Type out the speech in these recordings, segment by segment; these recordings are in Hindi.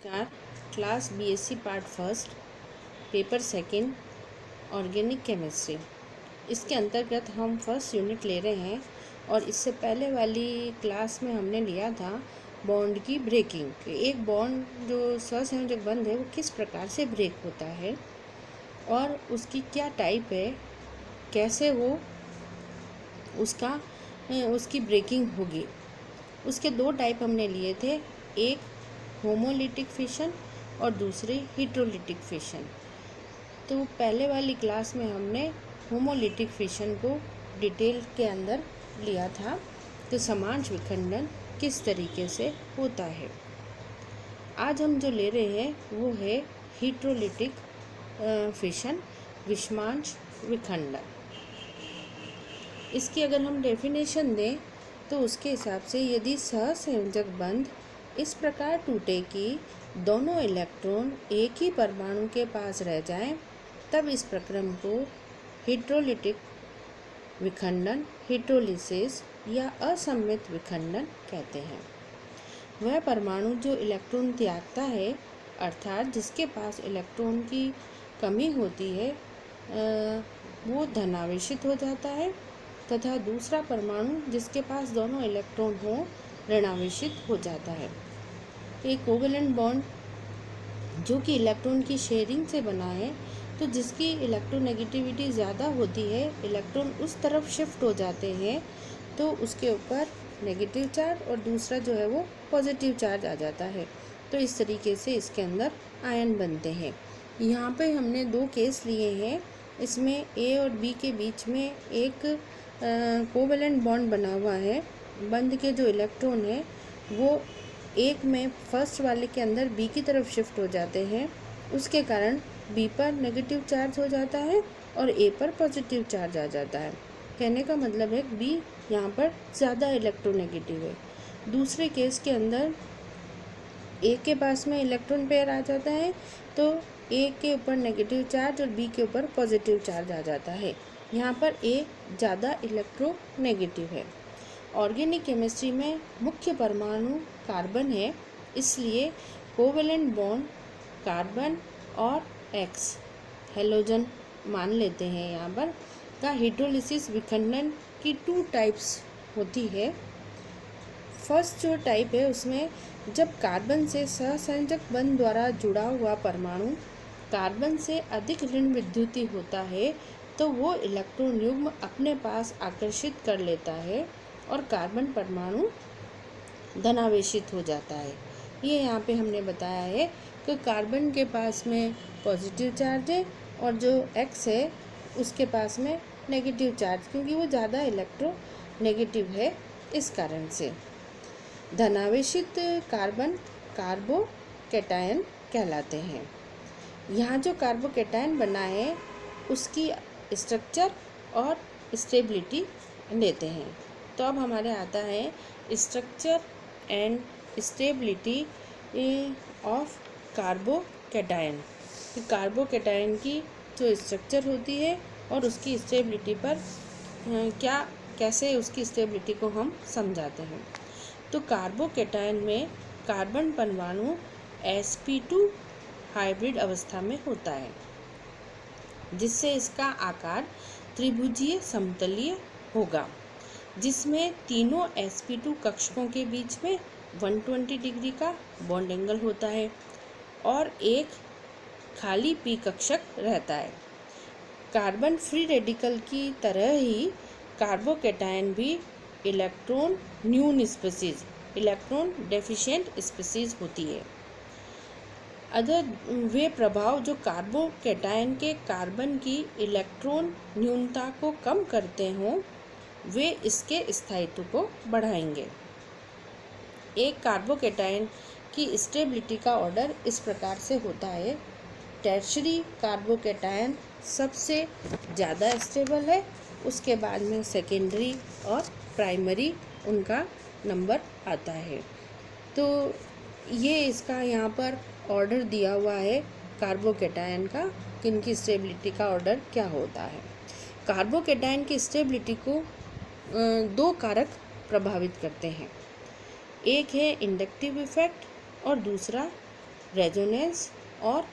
नमस्कार। Class BSc part first paper second organic chemistry, इसके अंतर्गत हम फर्स्ट यूनिट ले रहे हैं। और इससे पहले वाली क्लास में हमने लिया था बॉन्ड की ब्रेकिंग। एक बॉन्ड जो सहसंयोजक बंध है वो किस प्रकार से ब्रेक होता है और उसकी क्या टाइप है, कैसे वो उसकी ब्रेकिंग होगी। उसके दो टाइप हमने लिए थे, एक होमोलिटिक फिशन और दूसरी हेटेरोलिटिक फिशन। तो पहले वाली क्लास में हमने होमोलिटिक फिशन को डिटेल के अंदर लिया था कि समांश विखंडन किस तरीके से होता है। आज हम जो ले रहे हैं वो है हेटेरोलिटिक फिशन, विषमांश विखंडन। इसकी अगर हम डेफिनेशन दें तो उसके हिसाब से यदि सहसंयोजक बंध इस प्रकार टूटे कि दोनों इलेक्ट्रॉन एक ही परमाणु के पास रह जाएं, तब इस प्रक्रम को हेटेरोलिटिक विखंडन, हेटेरोलिसिस या असममित विखंडन कहते हैं। वह परमाणु जो इलेक्ट्रॉन त्यागता है, अर्थात जिसके पास इलेक्ट्रॉन की कमी होती है, वो धनावेशित हो जाता है तथा दूसरा परमाणु जिसके पास दोनों इलेक्ट्रॉन हो ऋणावेशित हो जाता है। एक कोवेलेंट बॉन्ड जो कि इलेक्ट्रॉन की शेयरिंग से बना है, तो जिसकी इलेक्ट्रोनेगेटिविटी ज़्यादा होती है, इलेक्ट्रॉन उस तरफ शिफ्ट हो जाते हैं तो उसके ऊपर नेगेटिव चार्ज और दूसरा जो है वो पॉजिटिव चार्ज आ जाता है। तो इस तरीके से इसके अंदर आयन बनते हैं। यहाँ पे हमने दो केस लिए हैं। इसमें ए और बी के बीच में एक कोवेलेंट बॉन्ड बना हुआ है। बंध के जो इलेक्ट्रॉन है वो एक में फर्स्ट वाले के अंदर बी की तरफ शिफ्ट हो जाते हैं, उसके कारण बी पर नेगेटिव चार्ज हो जाता है और ए पर पॉजिटिव चार्ज आ जाता है। कहने का मतलब है बी यहाँ पर ज़्यादा इलेक्ट्रोनेगेटिव है। दूसरे केस के अंदर ए के पास में इलेक्ट्रॉन पेयर आ जाता है तो ए के ऊपर नेगेटिव चार्ज और बी के ऊपर पॉजिटिव चार्ज आ जाता है। यहाँ पर ए ज़्यादा इलेक्ट्रोनेगेटिव है। ऑर्गेनिक केमिस्ट्री में मुख्य परमाणु कार्बन है, इसलिए कोवेलेंट बॉन्ड कार्बन और एक्स हेलोजन मान लेते हैं यहाँ पर का हेटेरोलिसिस विखंडन की 2 टाइप्स होती है। फर्स्ट जो टाइप है उसमें जब कार्बन से सहसंयोजक बंध द्वारा जुड़ा हुआ परमाणु कार्बन से अधिक ऋण विद्युती होता है तो वो इलेक्ट्रॉन युग्म अपने पास आकर्षित कर लेता है और कार्बन परमाणु धनावेशित हो जाता है। ये यहाँ पे हमने बताया है कि कार्बन के पास में पॉजिटिव चार्ज है और जो एक्स है उसके पास में नेगेटिव चार्ज, क्योंकि वो ज़्यादा इलेक्ट्रोनेगेटिव है। इस कारण से धनावेशित कार्बन कार्बोकैटायन कहलाते हैं। यहाँ जो कार्बोकैटायन बना है उसकी स्ट्रक्चर और स्टेबिलिटी लेते हैं। तो अब हमारे आता है structure and stability of carbocation. Carbocation की जो स्ट्रक्चर होती है और उसकी स्टेबिलिटी पर कैसे उसकी स्टेबिलिटी को हम समझाते हैं। तो कार्बोकैटायन में कार्बन परमाणु sp2 हाइब्रिड अवस्था में होता है, जिससे इसका आकार त्रिभुजीय समतलीय होगा, जिसमें तीनों sp2 कक्षकों के बीच में 120 डिग्री का बॉन्ड एंगल होता है और एक खाली p कक्षक रहता है। कार्बन फ्री रेडिकल की तरह ही कार्बोकैटायन भी इलेक्ट्रॉन न्यून स्पीसीज, इलेक्ट्रॉन डेफिशिएंट स्पीसीज होती है। अगर वे प्रभाव जो कार्बोकैटायन के कार्बन की इलेक्ट्रॉन न्यूनता को कम करते हों, वे इसके स्थायित्व को बढ़ाएंगे। एक कार्बोकैटायन की स्टेबिलिटी का ऑर्डर इस प्रकार से होता है। टर्शरी कार्बोकैटायन सबसे ज़्यादा स्टेबल है, उसके बाद में सेकेंडरी और प्राइमरी उनका नंबर आता है। तो ये इसका यहाँ पर ऑर्डर दिया हुआ है कार्बोकैटायन का कि इनकी स्टेबिलिटी का ऑर्डर क्या होता है। कार्बोकैटायन की स्टेबिलिटी को 2 कारक प्रभावित करते हैं। एक है इंडक्टिव इफेक्ट और दूसरा रेजोनेंस और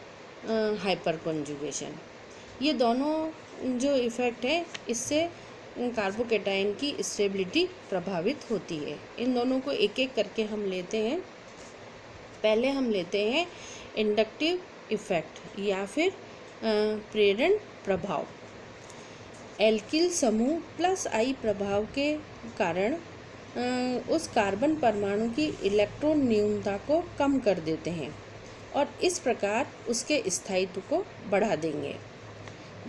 हाइपर कॉन्जुगेशन। ये दोनों जो इफ़ेक्ट है इससे कार्बोकेटाइन की स्टेबिलिटी प्रभावित होती है। इन दोनों को एक एक करके हम लेते हैं। पहले हम लेते हैं इंडक्टिव इफ़ेक्ट या फिर प्रेरण प्रभाव। एल्किल समूह प्लस आई प्रभाव के कारण उस कार्बन परमाणु की इलेक्ट्रॉन न्यूनता को कम कर देते हैं और इस प्रकार उसके स्थायित्व को बढ़ा देंगे।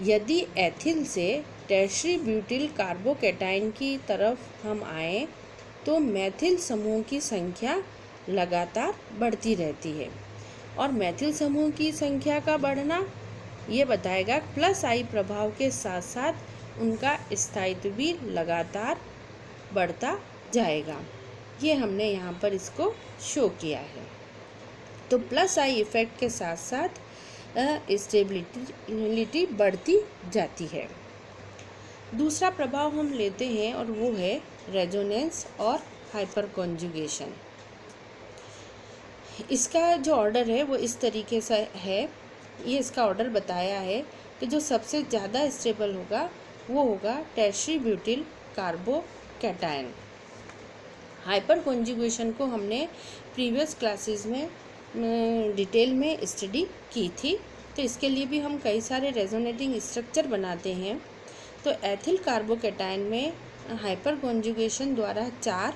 यदि एथिल से टर्शरी ब्यूटिल कार्बोकेटाइन की तरफ हम आए तो मेथिल समूह की संख्या लगातार बढ़ती रहती है और मेथिल समूह की संख्या का बढ़ना ये बताएगा प्लस आई प्रभाव के साथ साथ उनका स्थायित्व भी लगातार बढ़ता जाएगा। ये हमने यहाँ पर इसको शो किया है। तो प्लस आई इफ़ेक्ट के साथ साथ स्टेबिलिटी बढ़ती जाती है। दूसरा प्रभाव हम लेते हैं और वो है रेजोनेंस और हाइपर कॉन्जुगेशन। इसका जो ऑर्डर है वो इस तरीके से है। ये इसका ऑर्डर बताया है कि जो सबसे ज़्यादा स्टेबल होगा वो होगा tertiary butyl carbocation. Hyper conjugation को हमने प्रीवियस क्लासेस में डिटेल में स्टडी की थी, तो इसके लिए भी हम कई सारे रेजोनेटिंग स्ट्रक्चर बनाते हैं। तो एथिल कार्बोकेटाइन में हाइपर कॉन्जुगेशन द्वारा 4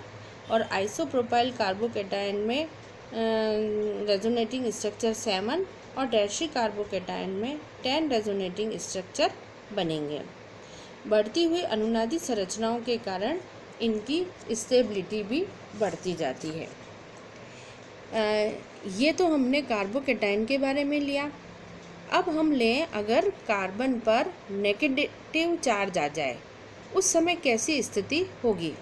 और आइसोप्रोपाइल कार्बोकेटाइन में रेजोनेटिंग स्ट्रक्चर 7 और टर्शरी कार्बोकेटाइन में 10 रेजोनेटिंग स्ट्रक्चर बनेंगे। बढ़ती हुई अनुनादी संरचनाओं के कारण इनकी स्टेबिलिटी भी बढ़ती जाती है। ये तो हमने कार्बोकेटाइन के बारे में लिया। अब हम लें अगर कार्बन पर नेगेटिव चार्ज आ जाए उस समय कैसी स्थिति होगी,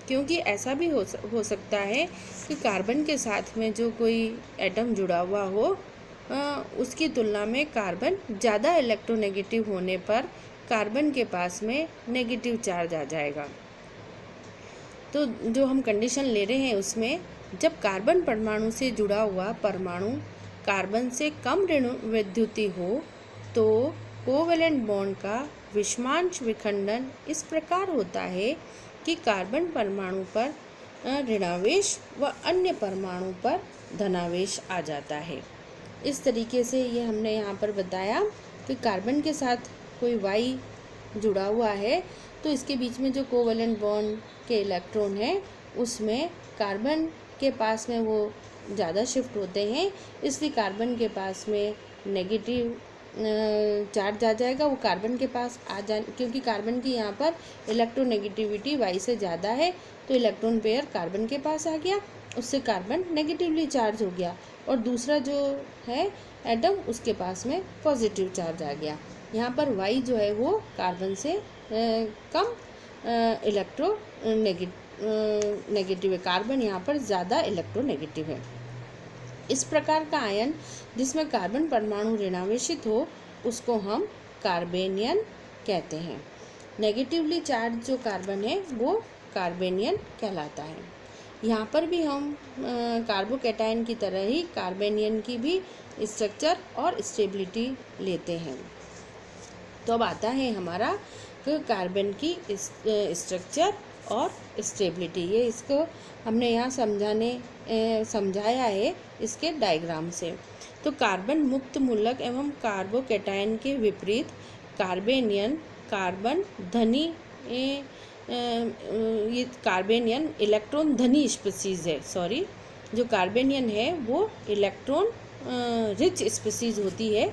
क्योंकि ऐसा भी हो सकता है कि कार्बन के साथ में जो कोई एटम जुड़ा हुआ हो उसकी तुलना में कार्बन ज़्यादा इलेक्ट्रोनेगेटिव होने पर कार्बन के पास में नेगेटिव चार्ज आ जाएगा। तो जो हम कंडीशन ले रहे हैं उसमें जब कार्बन परमाणु से जुड़ा हुआ परमाणु कार्बन से कम ऋण विद्युती हो तो कोवेलेंट बॉन्ड का विषमांश विखंडन इस प्रकार होता है कि कार्बन परमाणु पर ऋणावेश व अन्य परमाणु पर धनावेश आ जाता है। इस तरीके से ये हमने यहाँ पर बताया कि कार्बन के साथ कोई वाई जुड़ा हुआ है तो इसके बीच में जो कोवेलेंट बॉन्ड के इलेक्ट्रॉन है उसमें कार्बन के पास में वो ज़्यादा शिफ्ट होते हैं, इसलिए कार्बन के पास में नेगेटिव चार्ज आ जाएगा। वो कार्बन के पास आ जा क्योंकि कार्बन की यहाँ पर इलेक्ट्रोनेगेटिविटी वाई से ज़्यादा है तो इलेक्ट्रॉन पेयर कार्बन के पास आ गया, उससे कार्बन नेगेटिवली चार्ज हो गया और दूसरा जो है एटम उसके पास में पॉजिटिव चार्ज आ गया। यहाँ पर वाई जो है वो कार्बन से कम नेगेटिव है, कार्बन यहाँ पर ज़्यादा इलेक्ट्रोनेगेटिव है। इस प्रकार का आयन जिसमें कार्बन परमाणु ऋणावेशित हो उसको हम कार्बेनियन कहते हैं। नेगेटिवली चार्ज जो कार्बन है वो कार्बेनियन कहलाता है। यहाँ पर भी हम कार्बोकेटाइन की तरह ही कार्बेनियन की भी स्ट्रक्चर और स्टेबिलिटी लेते हैं। तो अब आता है हमारा कार्बन की स्ट्रक्चर और स्टेबिलिटी। ये इसको हमने यहाँ समझाया है इसके डायग्राम से। तो कार्बन मुक्त मूलक एवं कार्बोकेटाइन के विपरीत कार्बेनियन कार्बन धनी ये कार्बेनियन इलेक्ट्रॉन धनी स्पीसीज है। जो कार्बेनियन है वो इलेक्ट्रॉन रिच स्पीसीज होती है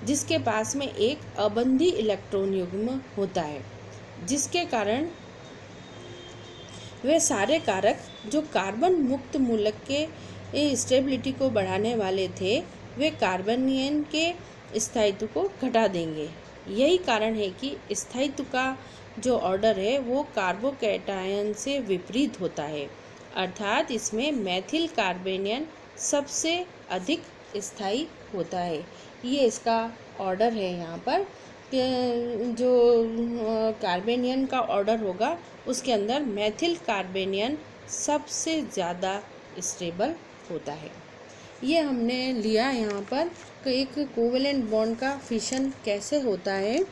जिसके पास में एक अबंधी इलेक्ट्रॉन युग्म होता है, जिसके कारण वे सारे कारक जो कार्बन मुक्त मूलक के स्टेबिलिटी को बढ़ाने वाले थे वे कार्बनियन के स्थायित्व को घटा देंगे। यही कारण है कि स्थायित्व का जो ऑर्डर है वो कार्बोकेटायन से विपरीत होता है, अर्थात इसमें मेथिल कार्बेनियन सबसे अधिक स्थायी होता है। ये इसका ऑर्डर है। यहाँ पर जो कार्बेनियन का ऑर्डर होगा उसके अंदर मेथिल कार्बेनियन सबसे ज़्यादा स्टेबल होता है। ये हमने लिया यहाँ पर कि एक कोवेलेंट बॉन्ड का फिशन कैसे होता है।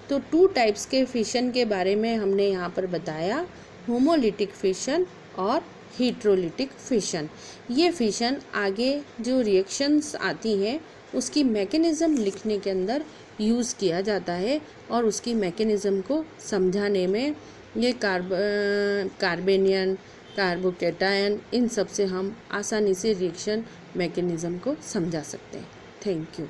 तो 2 टाइप्स के फिशन के बारे में हमने यहाँ पर बताया, होमोलिटिक फिशन और हीट्रोलिटिक फिशन। ये फिशन आगे जो रिएक्शंस आती हैं उसकी मैकेनिज़्म लिखने के अंदर यूज़ किया जाता है और उसकी मैकेनिज़्म को समझाने में ये कार्बेनियन, कार्बोकेटायन, इन सब से हम आसानी से रिएक्शन मैकेनिज़्म को समझा सकते हैं। Thank you.